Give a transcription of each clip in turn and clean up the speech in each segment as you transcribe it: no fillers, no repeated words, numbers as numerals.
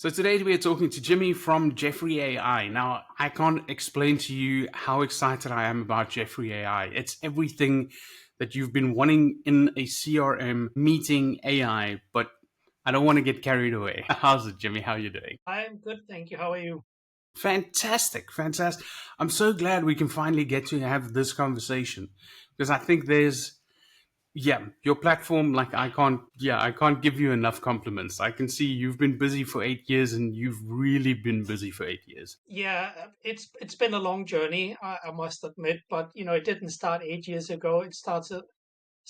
So today we are talking to Jimmy from Jeffrey AI. Now, I can't explain to you how excited I am about Jeffrey AI. It's everything that you've been wanting in a CRM meeting AI, but I don't want to get carried away. How's it, Jimmy? How are you doing? I'm good, thank you. How are you? Fantastic, fantastic. I'm so glad we can finally get to have this conversation because I think your platform, like I can't give you enough compliments. I can see you've been busy for 8 years and you've really been busy for 8 years. Yeah, it's been a long journey, I must admit, but it didn't start 8 years ago. It started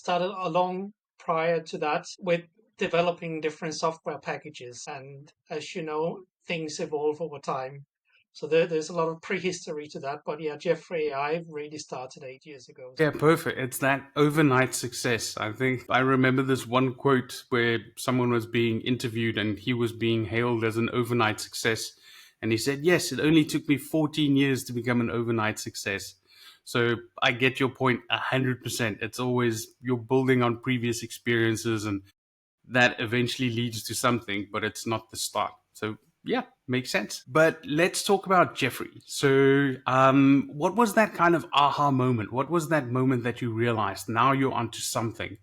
a long prior to that with developing different software packages, and as you know, things evolve over time. So there's a lot of prehistory to that, but yeah, Jeffrey, I really started 8 years ago. Yeah, perfect. It's that overnight success. I think I remember this one quote where someone was being interviewed and he was being hailed as an overnight success. And he said, yes, it only took me 14 years to become an overnight success. So I get your point 100%. It's always you're building on previous experiences and that eventually leads to something, but it's not the start. So yeah, makes sense. But let's talk about Jeffrey. So, what was that kind of aha moment? What was that moment that you realized now you're onto something?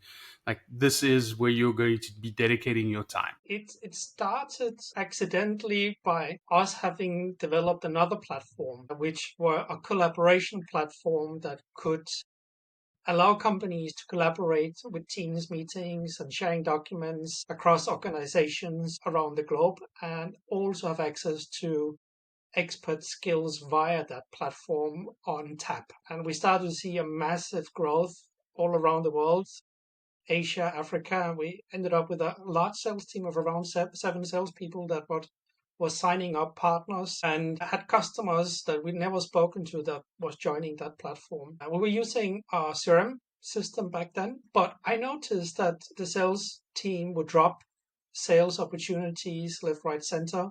Like this is where you're going to be dedicating your time. It started accidentally by us having developed another platform, which were a collaboration platform that could allow companies to collaborate with Teams meetings and sharing documents across organizations around the globe, and also have access to expert skills via that platform on tap. And we started to see a massive growth all around the world, Asia, Africa, and we ended up with a large sales team of around seven salespeople that was signing up partners and had customers that we'd never spoken to that was joining that platform. We were using our CRM system back then, but I noticed that the sales team would drop sales opportunities left, right, center.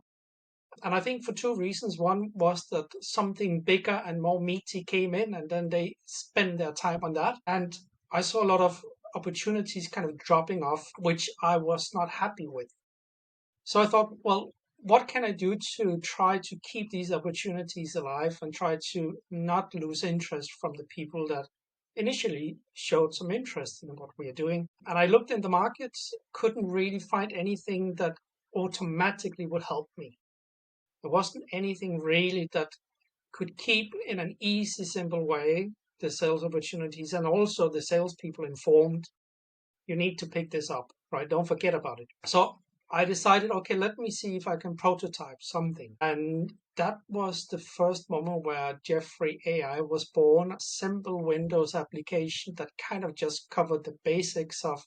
And I think for two reasons. One was that something bigger and more meaty came in, and then they spend their time on that. And I saw a lot of opportunities kind of dropping off, which I was not happy with. So I thought, well, what can I do to try to keep these opportunities alive and try to not lose interest from the people that initially showed some interest in what we are doing? And I looked in the markets, couldn't really find anything that automatically would help me. There wasn't anything really that could keep in an easy, simple way the sales opportunities and also the salespeople informed. You need to pick this up, right? Don't forget about it. So I decided, okay, let me see if I can prototype something. And that was the first moment where Jeffrey AI was born, a simple Windows application that kind of just covered the basics of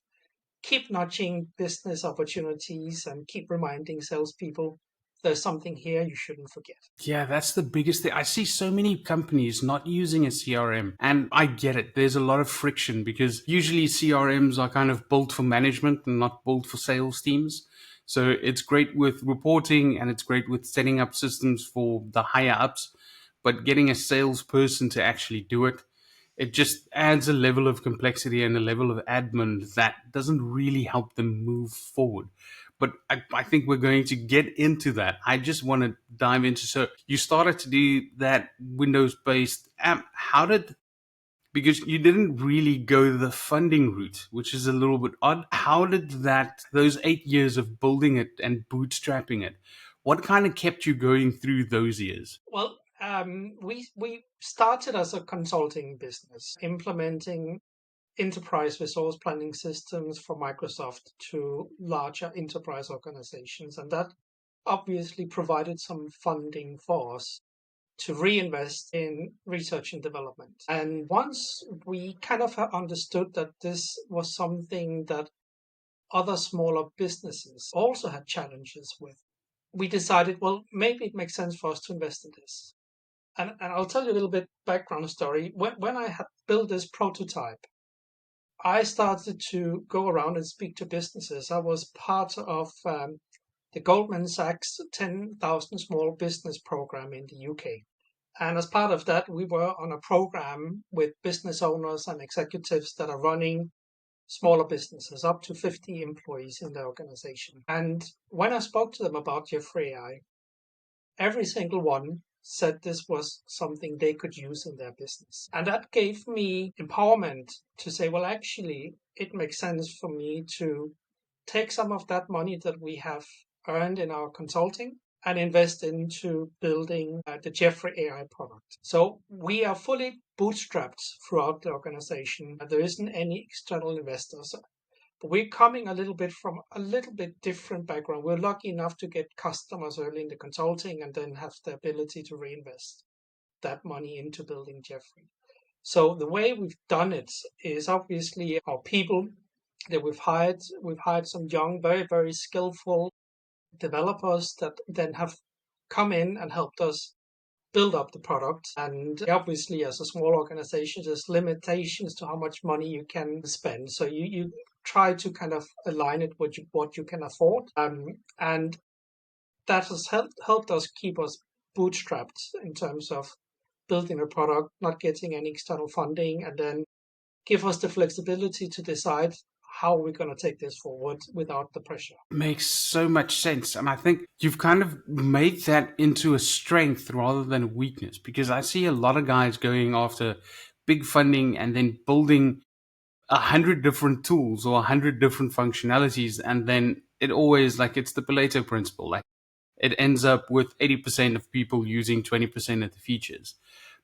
keep nudging business opportunities and keep reminding salespeople there's something here you shouldn't forget. Yeah, that's the biggest thing. I see so many companies not using a CRM, and I get it. There's a lot of friction because usually CRMs are kind of built for management and not built for sales teams. So it's great with reporting and it's great with setting up systems for the higher ups, but getting a salesperson to actually do it, it just adds a level of complexity and a level of admin that doesn't really help them move forward. But I think we're going to get into that. I just want to dive into. So you started to do that Windows based app. How did, because you didn't really go the funding route, which is a little bit odd. How did those 8 years of building it and bootstrapping it, what kind of kept you going through those years? Well, we started as a consulting business, implementing enterprise resource planning systems for Microsoft to larger enterprise organizations, and that obviously provided some funding for us to reinvest in research and development. And once we kind of understood that this was something that other smaller businesses also had challenges with, we decided, well, maybe it makes sense for us to invest in this. And I'll tell you a little bit background story. When I had built this prototype, I started to go around and speak to businesses. I was part of the Goldman Sachs 10,000 Small Business Program in the UK. And as part of that, we were on a program with business owners and executives that are running smaller businesses, up to 50 employees in the organization. And when I spoke to them about Jeffrey AI, every single one said this was something they could use in their business. And that gave me empowerment to say, well, actually, it makes sense for me to take some of that money that we have earned in our consulting and invest into building the Jeffrey AI product. So we are fully bootstrapped throughout the organization. There isn't any external investors. But we're coming a little bit from a little bit different background. We're lucky enough to get customers early in the consulting and then have the ability to reinvest that money into building Jeffrey. So the way we've done it is obviously our people that we've hired. We've hired some young, very, very skillful developers that then have come in and helped us build up the product. And obviously, as a small organization, there's limitations to how much money you can spend. So you try to kind of align it with what you can afford. And that has helped us keep us bootstrapped in terms of building a product, not getting any external funding, and then give us the flexibility to decide how we're going to take this forward without the pressure. Makes so much sense. And I think you've kind of made that into a strength rather than a weakness, because I see a lot of guys going after big funding and then building 100 different tools or 100 different functionalities. And then it always, like, it's the Pareto principle. Like, it ends up with 80% of people using 20% of the features.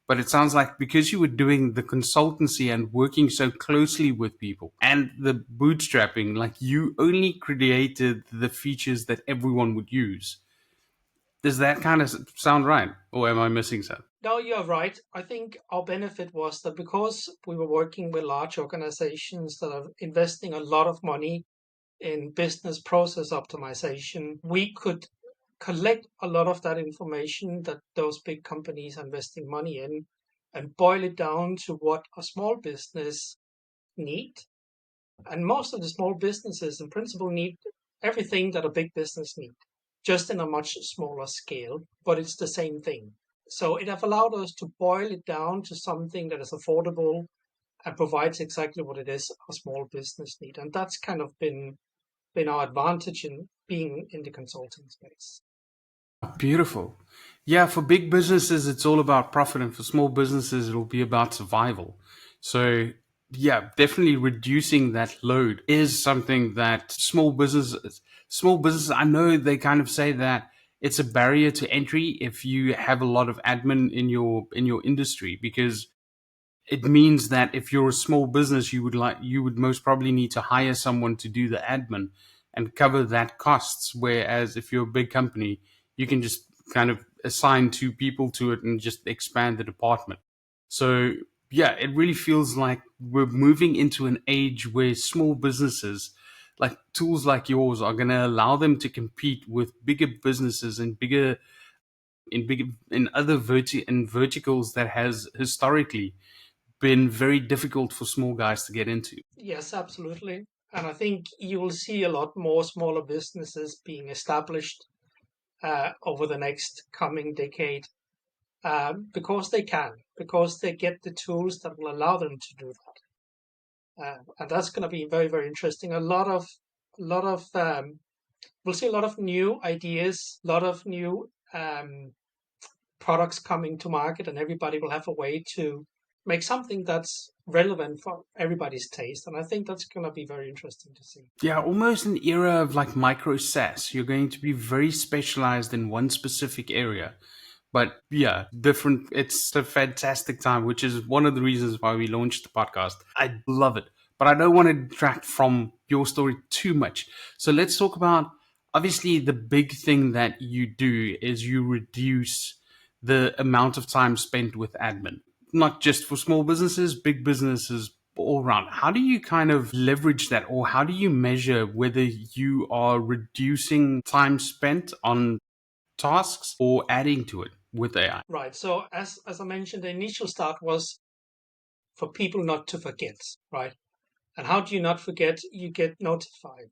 But it sounds like because you were doing the consultancy and working so closely with people and the bootstrapping, like, you only created the features that everyone would use. Does that kind of sound right? Or am I missing something? No, you're right. I think our benefit was that because we were working with large organizations that are investing a lot of money in business process optimization, we could collect a lot of that information that those big companies are investing money in and boil it down to what a small business need. And most of the small businesses in principle need everything that a big business need, just in a much smaller scale, but it's the same thing. So it have allowed us to boil it down to something that is affordable and provides exactly what it is a small business need. And that's kind of been our advantage in being in the consulting space. Beautiful. Yeah, for big businesses, it's all about profit, and for small businesses, it'll be about survival. So, yeah, definitely reducing that load is something that small businesses, I know they kind of say that it's a barrier to entry if you have a lot of admin in your industry, because it means that if you're a small business, you would most probably need to hire someone to do the admin and cover that costs. Whereas if you're a big company, you can just kind of assign two people to it and just expand the department. So yeah, it really feels like we're moving into an age where small businesses, like tools like yours, are going to allow them to compete with bigger businesses and bigger in other verticals that has historically been very difficult for small guys to get into. Yes, absolutely. And I think you will see a lot more smaller businesses being established over the next coming decade because they get the tools that will allow them to do that. And that's going to be very, very interesting. We'll see a lot of new ideas, a lot of new products coming to market, and everybody will have a way to make something that's relevant for everybody's taste. And I think that's going to be very interesting to see. Yeah, almost an era of like micro SaaS. You're going to be very specialized in one specific area. But yeah, different. It's a fantastic time, which is one of the reasons why we launched the podcast. I love it. But I don't want to detract from your story too much. So let's talk about, obviously, the big thing that you do is you reduce the amount of time spent with admin, not just for small businesses, big businesses all around. How do you kind of leverage that, or how do you measure whether you are reducing time spent on tasks or adding to it with AI? Right. So as I mentioned, the initial start was for people not to forget, right? And how do you not forget? You get notified.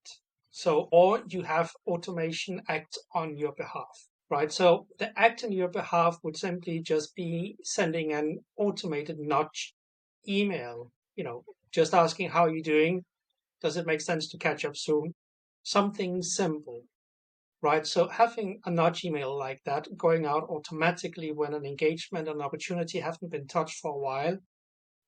So, or you have automation act on your behalf, right? So the act on your behalf would simply just be sending an automated nudge email, just asking how you're doing. Does it make sense to catch up soon? Something simple, right? So having a nudge email like that going out automatically when an engagement and opportunity haven't been touched for a while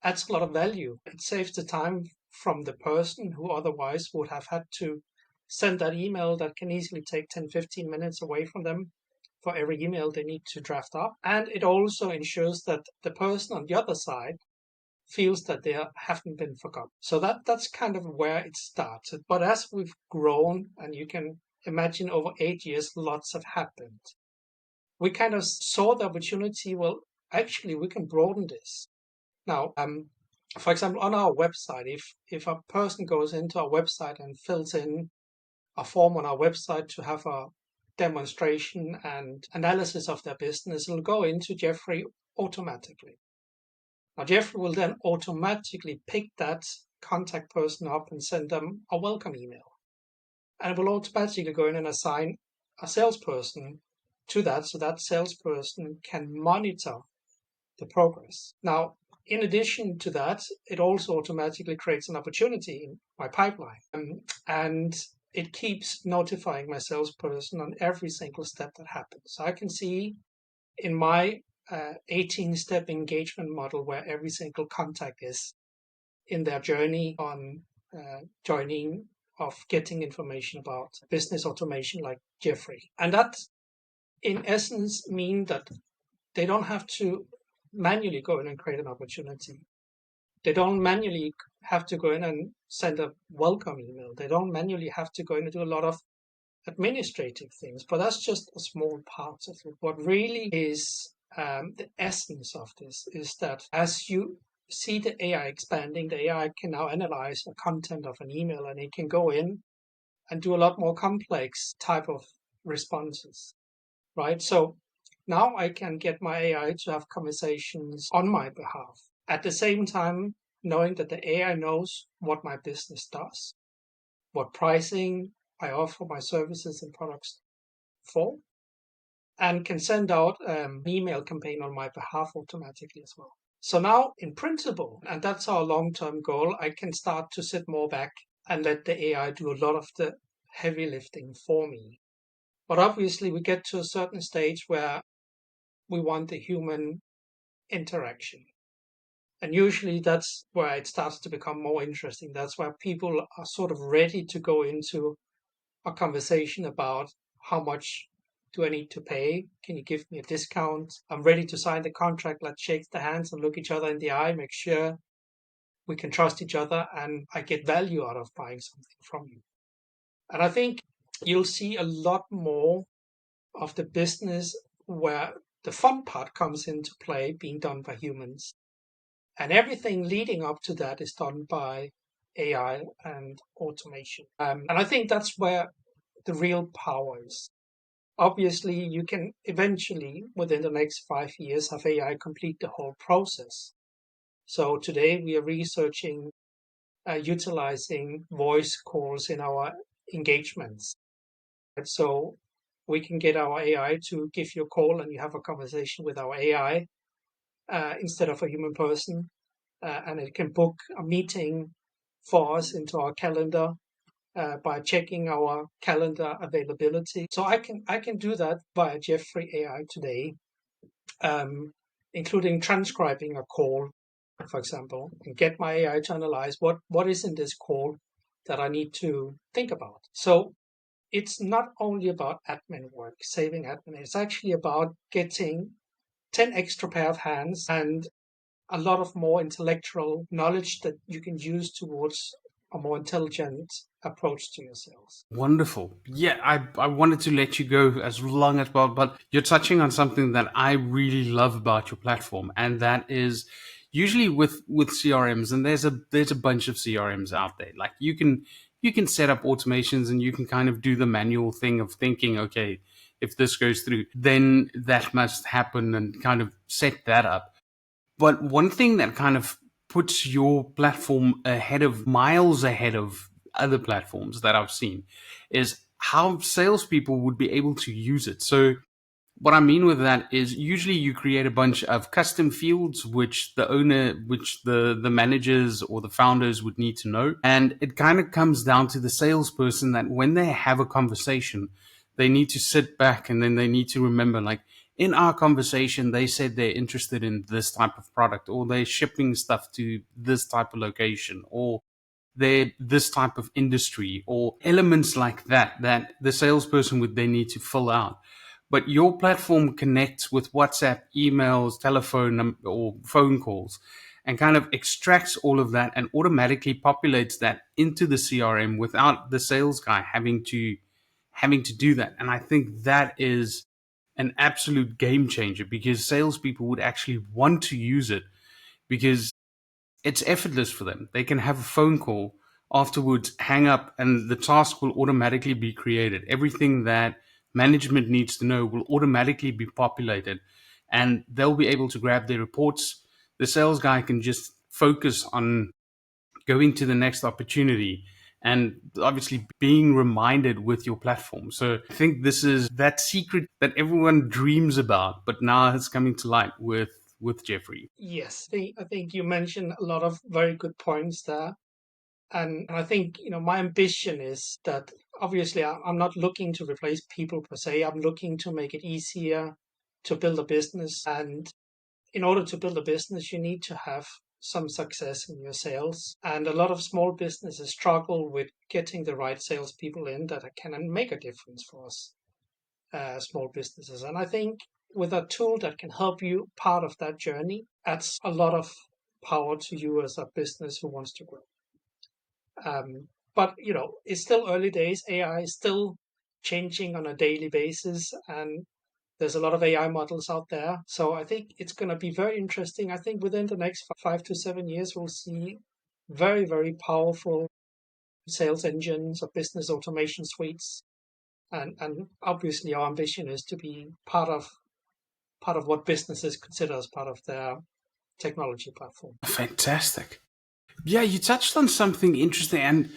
adds a lot of value. It saves the time from the person who otherwise would have had to send that email that can easily take 10, 15 minutes away from them for every email they need to draft up. And it also ensures that the person on the other side feels that they haven't been forgotten. So that's kind of where it started. But as we've grown, and you can imagine over 8 years, lots have happened. We kind of saw the opportunity, well, actually, we can broaden this. Now, for example, on our website, if a person goes into our website and fills in a form on our website to have a demonstration and analysis of their business, it'll go into Jeffrey automatically. Now, Jeffrey will then automatically pick that contact person up and send them a welcome email. And it will automatically go in and assign a salesperson to that, so that salesperson can monitor the progress. Now, in addition to that, it also automatically creates an opportunity in my pipeline. And it keeps notifying my salesperson on every single step that happens. So I can see in my 18-step engagement model where every single contact is in their journey on joining of getting information about business automation like Jeffrey. And that, in essence, means that they don't have to manually go in and create an opportunity. They don't manually have to go in and send a welcome email. They don't manually have to go in and do a lot of administrative things, but that's just a small part of it. What really is the essence of this is that as you see the AI expanding, the AI can now analyze the content of an email, and it can go in and do a lot more complex type of responses, right? So now I can get my AI to have conversations on my behalf. At the same time, knowing that the AI knows what my business does, what pricing I offer my services and products for, and can send out an email campaign on my behalf automatically as well. So now, in principle, and that's our long-term goal, I can start to sit more back and let the AI do a lot of the heavy lifting for me. But obviously, we get to a certain stage where we want the human interaction. And usually that's where it starts to become more interesting. That's where people are sort of ready to go into a conversation about how much do I need to pay? Can you give me a discount? I'm ready to sign the contract. Let's shake the hands and look each other in the eye, make sure we can trust each other and I get value out of buying something from you. And I think you'll see a lot more of the business where the fun part comes into play being done by humans. And everything leading up to that is done by AI and automation. And I think that's where the real power is. Obviously, you can eventually, within the next 5 years, have AI complete the whole process. So today we are researching utilizing voice calls in our engagements. And so we can get our AI to give you a call and you have a conversation with our AI instead of a human person. And it can book a meeting for us into our calendar by checking our calendar availability. So I can do that via Jeffrey AI today, including transcribing a call, for example, and get my AI to analyze what is in this call that I need to think about. So it's not only about admin work, saving admin. It's actually about getting 10 extra pair of hands and a lot of more intellectual knowledge that you can use towards a more intelligent approach to your sales. Wonderful. Yeah, I wanted to let you go as long as well, but you're touching on something that I really love about your platform, and that is usually with CRMs, and there's a bunch of CRMs out there. Like you can set up automations and you can kind of do the manual thing of thinking, okay, if this goes through, then that must happen and kind of set that up. But one thing that kind of puts your platform miles ahead of other platforms that I've seen is how salespeople would be able to use it. So What I mean with that is usually you create a bunch of custom fields which the owner, which the managers or the founders would need to know. And it kind of comes down to the salesperson that when they have a conversation, they need to sit back and then they need to remember, like, in our conversation, they said they're interested in this type of product, or they're shipping stuff to this type of location, or they're this type of industry, or elements like that, that the salesperson would then need to fill out. But your platform connects with WhatsApp, emails, telephone, or phone calls, and kind of extracts all of that and automatically populates that into the CRM without the sales guy having to do that. And I think that is an absolute game changer, because salespeople would actually want to use it because it's effortless for them. They can have a phone call afterwards, hang up, and the task will automatically be created. Everything that management needs to know will automatically be populated, and they'll be able to grab their reports. The sales guy can just focus on going to the next opportunity and obviously being reminded with your platform. So I think this is that secret that everyone dreams about, but now it's coming to light with Jeffrey. Yes, I think you mentioned a lot of very good points there. And I think, my ambition is that obviously I'm not looking to replace people per se. I'm looking to make it easier to build a business. And in order to build a business, you need to have some success in your sales. And a lot of small businesses struggle with getting the right salespeople in that can make a difference for us, small businesses. And I think with a tool that can help you part of that journey, adds a lot of power to you as a business who wants to grow. But it's still early days. AI is still changing on a daily basis, and there's a lot of AI models out there. So I think it's going to be very interesting. I think within the next 5 to 7 years, we'll see very, very powerful sales engines or business automation suites. And obviously, our ambition is to be part of what businesses consider as part of their technology platform. Fantastic. Yeah, you touched on something interesting, and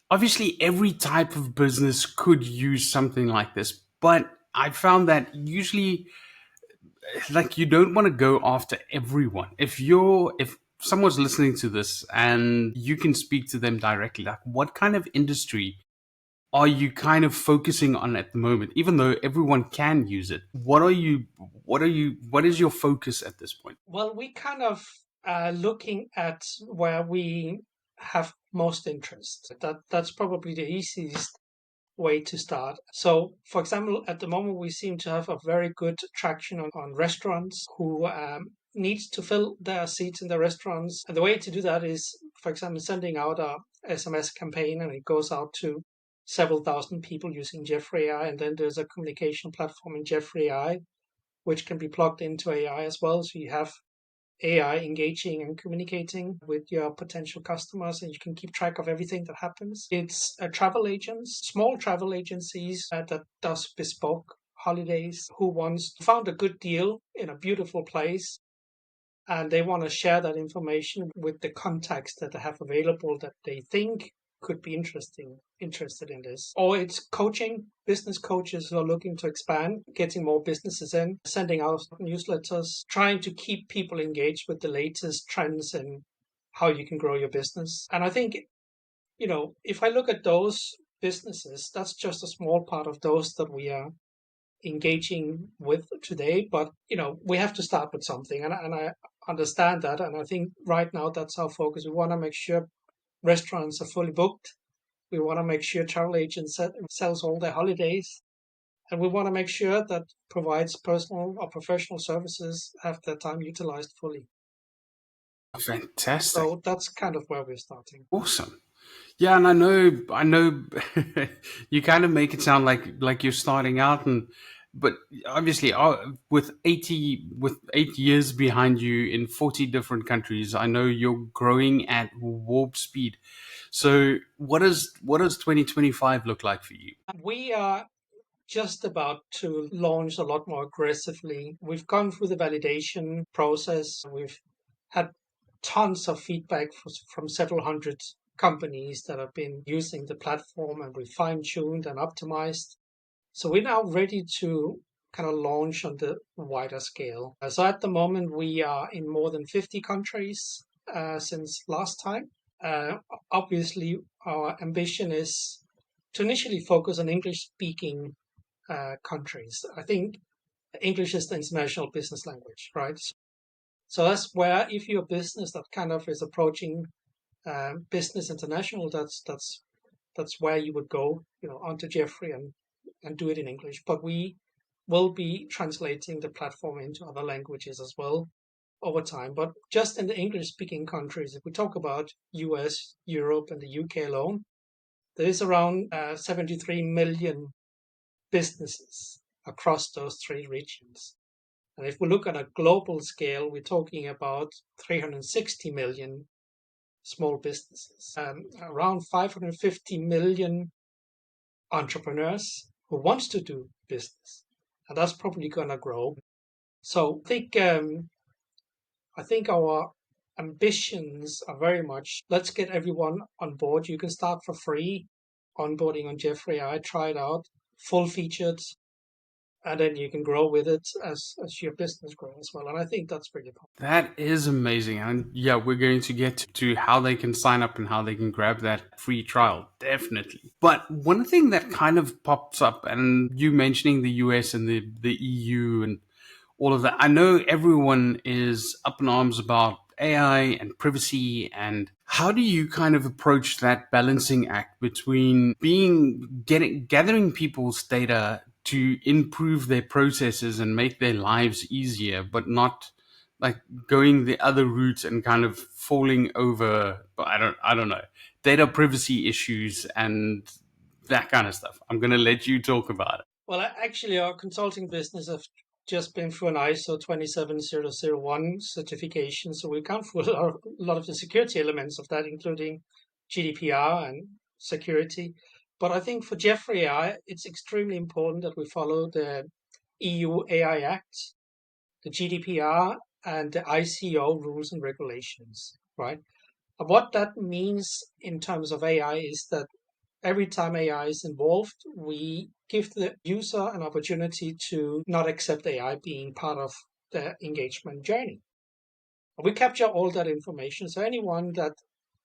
obviously every type of business could use something like this, but I found that usually, like, you don't want to go after everyone. If someone's listening to this and you can speak to them directly, like, what kind of industry are you kind of focusing on at the moment? Even though everyone can use it, what is your focus at this point? Well, we kind of looking at where we have most interest. That's probably the easiest way to start. So, for example, at the moment we seem to have a very good traction on restaurants who needs to fill their seats in the restaurants. And the way to do that is, for example, sending out a SMS campaign, and it goes out to several thousand people using Jeffrey AI, and then there's a communication platform in Jeffrey AI which can be plugged into AI as well. So you have AI engaging and communicating with your potential customers, and you can keep track of everything that happens. It's travel agents, small travel agencies that does bespoke holidays, who wants found a good deal in a beautiful place, and they want to share that information with the contacts that they have available that they think could be interested in this. Or it's coaching, business coaches who are looking to expand, getting more businesses in, sending out newsletters, trying to keep people engaged with the latest trends in how you can grow your business. And I think, if I look at those businesses, that's just a small part of those that we are engaging with today. But we have to start with something, and I understand that. And I think right now that's our focus. We want to make sure restaurants are fully booked. We want to make sure travel agents sells all their holidays, and we want to make sure that provides personal or professional services have their time utilized fully. Fantastic. So that's kind of where we're starting. Awesome. Yeah, and I know, you kind of make it sound like you're starting out, but obviously, with 8 years behind you in 40 different countries, I know you're growing at warp speed. So, what does 2025 look like for you? We are just about to launch a lot more aggressively. We've gone through the validation process. We've had tons of feedback from several hundred companies that have been using the platform, and we fine tuned and optimized. So we're now ready to kind of launch on the wider scale. So at the moment, we are in more than 50 countries since last time. Obviously, our ambition is to initially focus on English-speaking countries. I think English is the international business language, right? So that's where, if you're a business that kind of is approaching business international, that's where you would go, onto Jeffrey and do it in English. But we will be translating the platform into other languages as well over time. But just in the English-speaking countries, if we talk about US, Europe, and the UK alone, there is around 73 million businesses across those three regions. And if we look at a global scale, we're talking about 360 million small businesses, around 550 million entrepreneurs who wants to do business, and that's probably going to grow. So I think our ambitions are very much, let's get everyone on board. You can start for free onboarding on Jeffrey. I tried out full featured, and then you can grow with it as your business grows as well. And I think that's pretty cool. That is amazing. And yeah, we're going to get to how they can sign up and how they can grab that free trial. Definitely. But one thing that kind of pops up, and you mentioning the US and the EU and all of that, I know everyone is up in arms about AI and privacy, and how do you kind of approach that balancing act between gathering people's data to improve their processes and make their lives easier, but not like going the other route and kind of falling over, I don't know, data privacy issues and that kind of stuff. I'm going to let you talk about it. Well, actually, our consulting business have just been through an ISO 27001 certification, so we've gone through a lot of the security elements of that, including GDPR and security. But I think for Jeffrey AI, it's extremely important that we follow the EU AI Act, the GDPR, and the ICO rules and regulations, right? And what that means in terms of AI is that every time AI is involved, we give the user an opportunity to not accept AI being part of the engagement journey. We capture all that information, so anyone that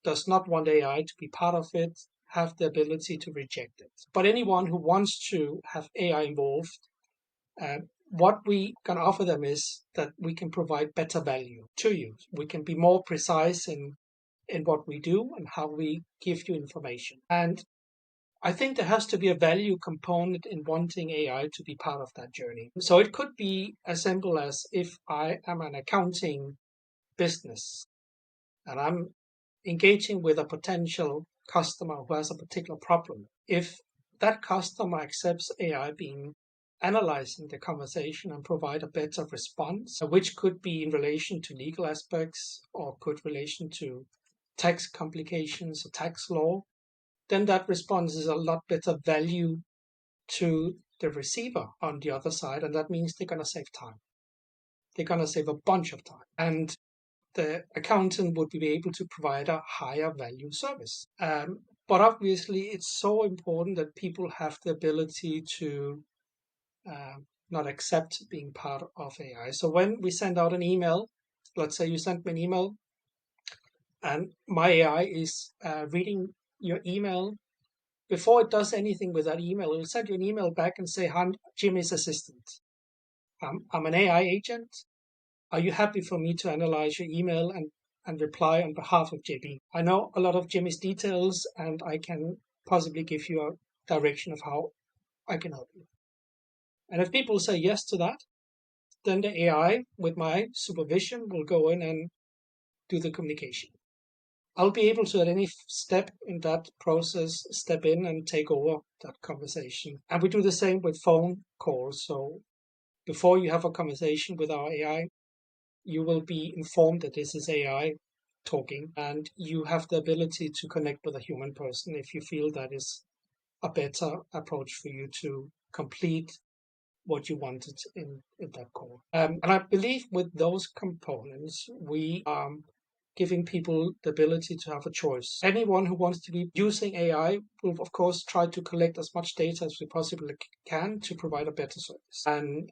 does not want AI to be part of it have the ability to reject it. But anyone who wants to have AI involved, what we can offer them is that we can provide better value to you. We can be more precise in what we do and how we give you information. And I think there has to be a value component in wanting AI to be part of that journey. So it could be as simple as, if I am an accounting business and I'm engaging with a potential customer who has a particular problem, if that customer accepts AI being analyzing the conversation and provide a better response, which could be in relation to legal aspects or could relation to tax complications or tax law, then that response is a lot better value to the receiver on the other side. And that means they're going to save time. They're going to save a bunch of time. And the accountant would be able to provide a higher value service. But obviously, it's so important that people have the ability to not accept being part of AI. So when we send out an email, let's say you sent me an email and my AI is reading your email. Before it does anything with that email, it will send you an email back and say, I'm Jimmy's assistant. I'm an AI agent. Are you happy for me to analyze your email and reply on behalf of Jimmy? I know a lot of Jimmy's details and I can possibly give you a direction of how I can help you. And if people say yes to that, then the AI, with my supervision, will go in and do the communication. I'll be able to, at any step in that process, step in and take over that conversation. And we do the same with phone calls. So before you have a conversation with our AI, you will be informed that this is AI talking, and you have the ability to connect with a human person if you feel that is a better approach for you to complete what you wanted in that call. And I believe with those components, we are giving people the ability to have a choice. Anyone who wants to be using AI will, of course, try to collect as much data as we possibly can to provide a better service. And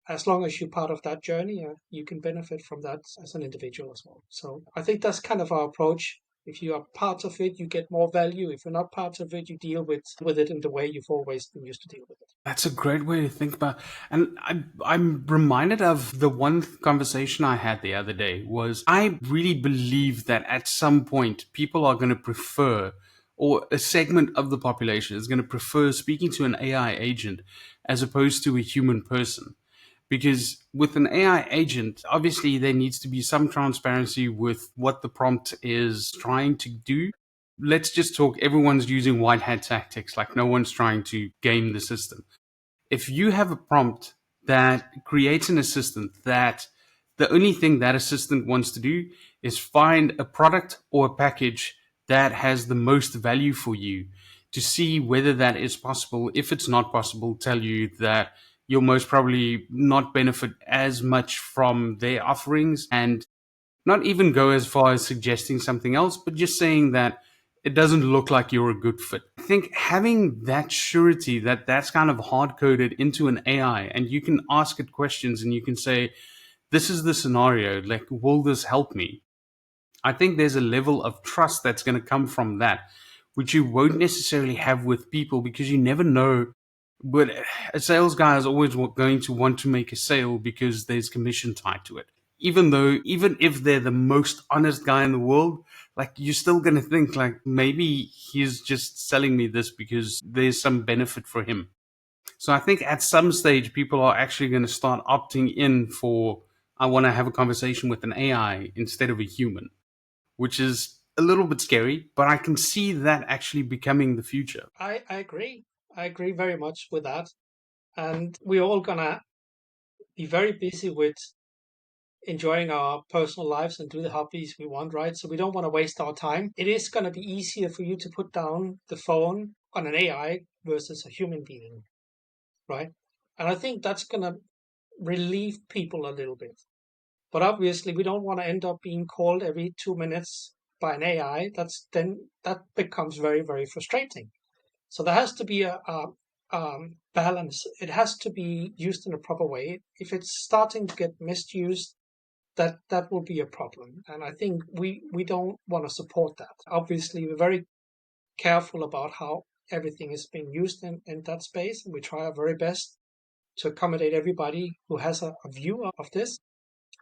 as long as you're part of that journey, you can benefit from that as an individual as well. So I think that's kind of our approach. If you are part of it, you get more value. If you're not part of it, you deal with it in the way you've always been used to deal with it. That's a great way to think about. And I'm reminded of the one conversation I had the other day was I really believe that at some point people are going to prefer, or a segment of the population is going to prefer speaking to an AI agent as opposed to a human person. Because with an AI agent, obviously there needs to be some transparency with what the prompt is trying to do. Let's just talk, everyone's using white hat tactics, like no one's trying to game the system. If you have a prompt that creates an assistant that the only thing that assistant wants to do is find a product or a package that has the most value for you, to see whether that is possible. If it's not possible, tell you that you'll most probably not benefit as much from their offerings, and not even go as far as suggesting something else, but just saying that it doesn't look like you're a good fit. I think having that surety that that's kind of hard coded into an AI, and you can ask it questions and you can say, this is the scenario, like, will this help me? I think there's a level of trust that's going to come from that, which you won't necessarily have with people, because you never know. But a sales guy is always going to want to make a sale because there's commission tied to it. Even if they're the most honest guy in the world, like, you're still going to think like maybe he's just selling me this because there's some benefit for him. So I think at some stage people are actually going to start opting in for, I want to have a conversation with an AI instead of a human, which is a little bit scary, but I can see that actually becoming the future. I agree. I agree very much with that. And we're all gonna be very busy with enjoying our personal lives and do the hobbies we want, right? So we don't want to waste our time. It is going to be easier for you to put down the phone on an AI versus a human being, right? And I think that's going to relieve people a little bit. But obviously, we don't want to end up being called every 2 minutes by an AI. That becomes very, very frustrating. So there has to be a balance. It has to be used in a proper way. If it's starting to get misused, that will be a problem. And I think we don't want to support that. Obviously, we're very careful about how everything is being used in that space. And we try our very best to accommodate everybody who has a view of this.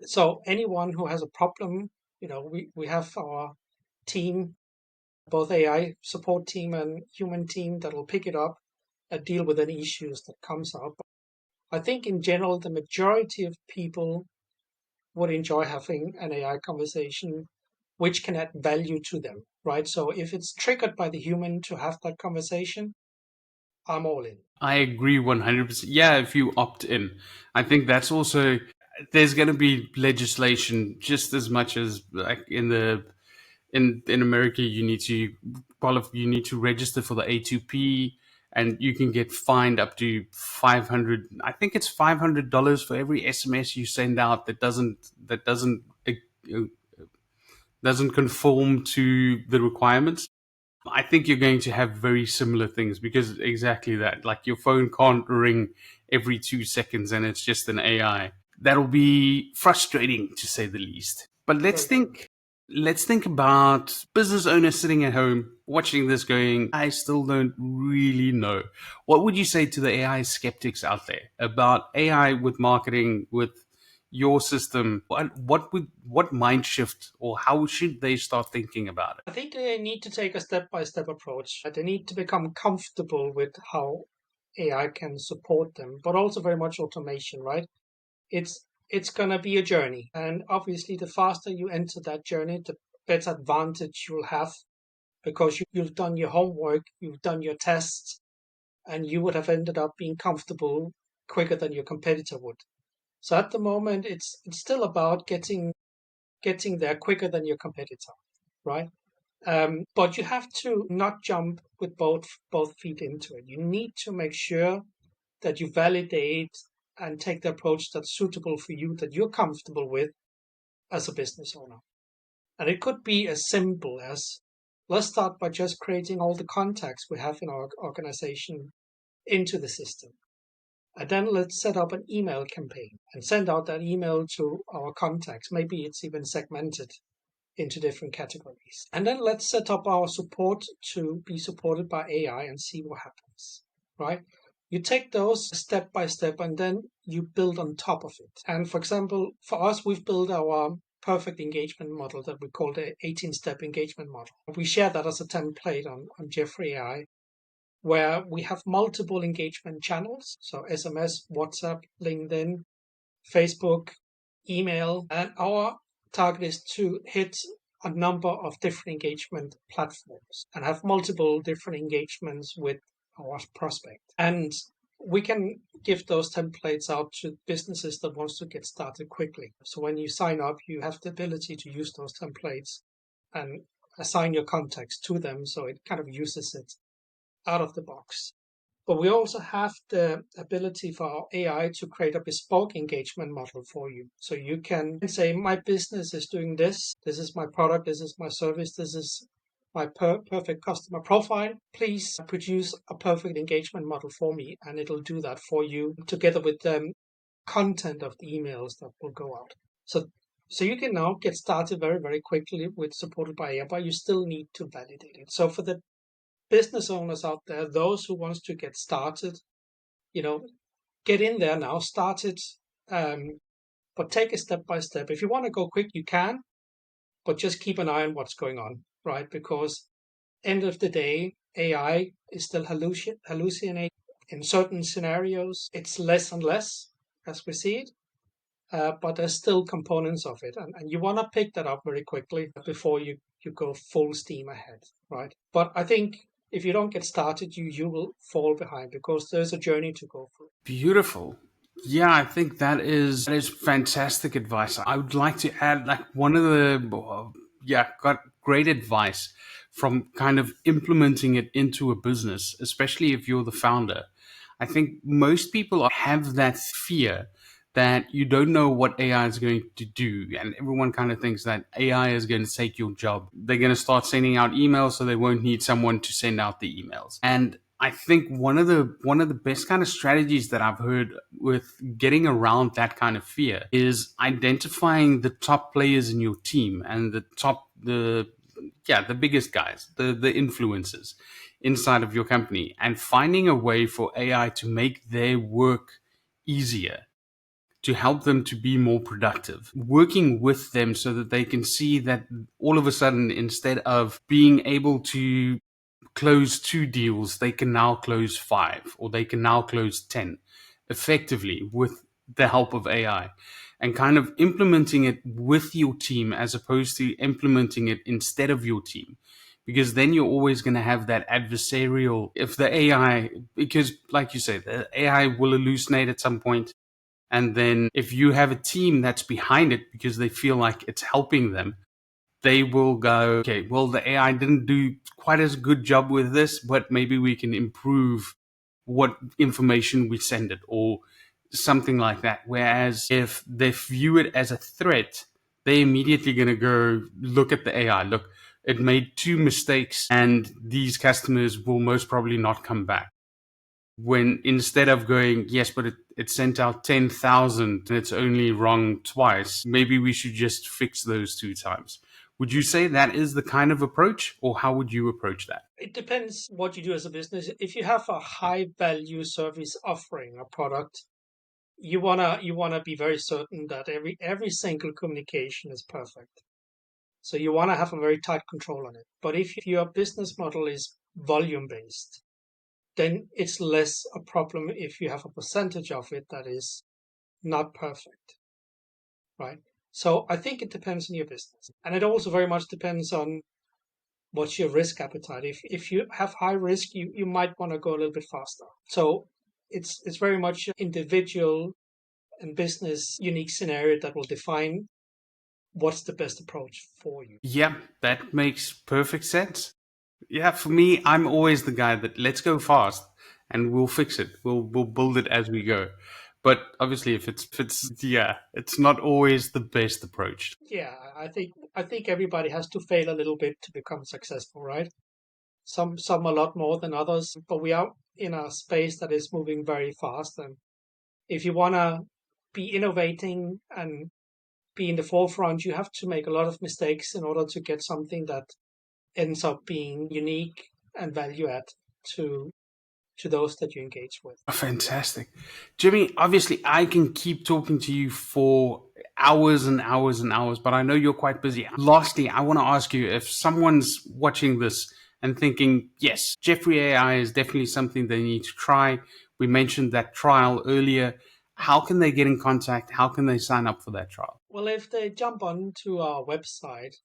So anyone who has a problem, we have our team, both AI support team and human team, that will pick it up and deal with any issues that comes up. I think in general, the majority of people would enjoy having an AI conversation which can add value to them, right? So if it's triggered by the human to have that conversation, I'm all in. I agree 100%. Yeah, if you opt in. I think that's also, there's going to be legislation just as much as like in America, you need to you need to register for the A2P, and you can get fined up to 500. I think it's $500 for every SMS you send out uh, doesn't conform to the requirements. I think you're going to have very similar things, because exactly that, like, your phone can't ring every 2 seconds and it's just an AI. That'll be frustrating to say the least. But Very true. let's think about business owners sitting at home watching this going, I still don't really know. What would you say to the AI skeptics out there about AI with marketing, with your system? What mind shift, or how should they start thinking about it? I think they need to take a step-by-step approach. They need to become comfortable with how AI can support them, but also very much automation, right? It's gonna be a journey, and obviously, the faster you enter that journey, the better advantage you'll have, because you've done your homework, you've done your tests, and you would have ended up being comfortable quicker than your competitor would. So at the moment, it's still about getting there quicker than your competitor, right? But you have to not jump with both feet into it. You need to make sure that you validate and take the approach that's suitable for you, that you're comfortable with as a business owner. And it could be as simple as, let's start by just creating all the contacts we have in our organization into the system. And then let's set up an email campaign and send out that email to our contacts. Maybe it's even segmented into different categories. And then let's set up our support to be supported by AI and see what happens, right? You take those step by step and then you build on top of it. And for example, for us, we've built our perfect engagement model that we call the 18-step engagement model. We share that as a template on Jeffrey AI, where we have multiple engagement channels. So SMS, WhatsApp, LinkedIn, Facebook, email, and our target is to hit a number of different engagement platforms and have multiple different engagements with our prospect. And we can give those templates out to businesses that wants to get started quickly. So when you sign up, you have the ability to use those templates and assign your contacts to them. So it kind of uses it out of the box. But we also have the ability for our AI to create a bespoke engagement model for you. So you can say, my business is doing this. This is my product. This is my service. This is my perfect customer profile. Please produce a perfect engagement model for me. And it'll do that for you together with the content of the emails that will go out. So you can now get started very, very quickly with supported by AI, but you still need to validate it. So for the business owners out there, those who wants to get started, get in there now, start it, but take it step by step. If you want to go quick, you can, but just keep an eye on what's going on, right? Because end of the day, AI is still hallucinating. In certain scenarios, it's less and less as we see it, but there's still components of it. And you want to pick that up very quickly before you go full steam ahead, right? But I think if you don't get started, you will fall behind because there's a journey to go through. Beautiful. Yeah, I think that is fantastic advice. I would like to add like one of the got great advice from kind of implementing it into a business, especially if you're the founder. I think most people have that fear that you don't know what AI is going to do. And everyone kind of thinks that AI is going to take your job. They're going to start sending out emails, so they won't need someone to send out the emails. And I think one of the best kind of strategies that I've heard with getting around that kind of fear is identifying the top players in your team and the biggest guys, the influencers inside of your company, and finding a way for AI to make their work easier, to help them to be more productive, working with them so that they can see that all of a sudden, instead of being able to close 2 deals, they can now close 5 or they can now close 10 effectively with the help of AI, and kind of implementing it with your team as opposed to implementing it instead of your team. Because then you're always going to have that adversarial, if the AI, because like you say, the AI will hallucinate at some point. And then if you have a team that's behind it because they feel like it's helping them, they will go, okay, well, the AI didn't do quite as good job with this, but maybe we can improve what information we send it or something like that. Whereas if they view it as a threat, they're immediately going to go look at the AI. Look, it made 2 mistakes and these customers will most probably not come back. When instead of going, yes, but it sent out 10,000 and it's only wrong twice, maybe we should just fix those 2 times. Would you say that is the kind of approach, or how would you approach that? It depends what you do as a business. If you have a high value service offering a product, you wanna be very certain that every single communication is perfect. So you want to have a very tight control on it. But if your business model is volume based, then it's less a problem if you have a percentage of it that is not perfect, right? So I think it depends on your business. And it also very much depends on what's your risk appetite. If you have high risk, you might want to go a little bit faster. So it's very much individual and business unique scenario that will define what's the best approach for you. Yeah, that makes perfect sense. Yeah, for me, I'm always the guy that let's go fast and we'll fix it. We'll build it as we go. But obviously, it's not always the best approach. Yeah, I think everybody has to fail a little bit to become successful, right? Some a lot more than others, but we are in a space that is moving very fast, and if you want to be innovating and be in the forefront, you have to make a lot of mistakes in order to get something that ends up being unique and value add to those that you engage with. Fantastic. Jimmy, obviously, I can keep talking to you for hours and hours and hours, but I know you're quite busy. Lastly, I want to ask you if someone's watching this and thinking, yes, Jeffrey AI is definitely something they need to try. We mentioned that trial earlier. How can they get in contact? How can they sign up for that trial? Well, if they jump onto our website,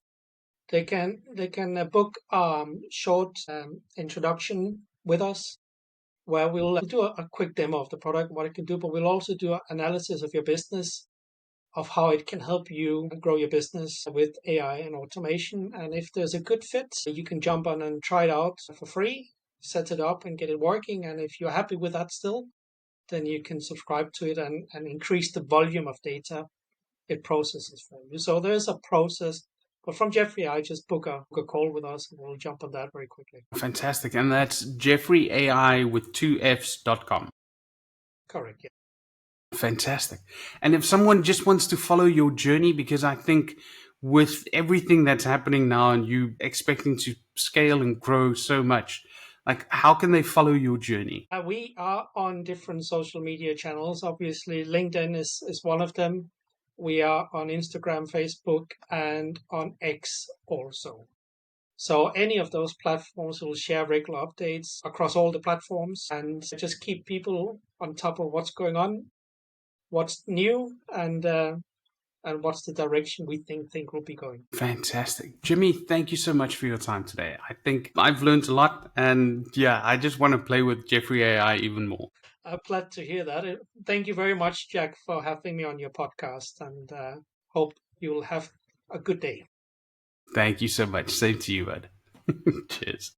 they can book short introduction with us, where we'll do a quick demo of the product, what it can do, but we'll also do an analysis of your business, of how it can help you grow your business with AI and automation. And if there's a good fit, you can jump on and try it out for free, set it up and get it working. And if you're happy with that still, then you can subscribe to it and increase the volume of data it processes for you. So there's a process. But from Jeffrey, I just book a call with us and we'll jump on that very quickly. Fantastic. And that's jeffreyai with 2fs.com. Correct. Yeah. Fantastic. And if someone just wants to follow your journey, because I think with everything that's happening now and you expecting to scale and grow so much, like how can they follow your journey? We are on different social media channels. Obviously, LinkedIn is one of them. We are on Instagram, Facebook, and on X also. So any of those platforms will share regular updates across all the platforms and just keep people on top of what's going on, what's new, and what's the direction we think will be going. Fantastic. Jimmy, thank you so much for your time today. I think I've learned a lot and yeah, I just want to play with Jeffrey AI even more. I'm glad to hear that. Thank you very much, Jack, for having me on your podcast, and hope you'll have a good day. Thank you so much. Same to you, bud. Cheers.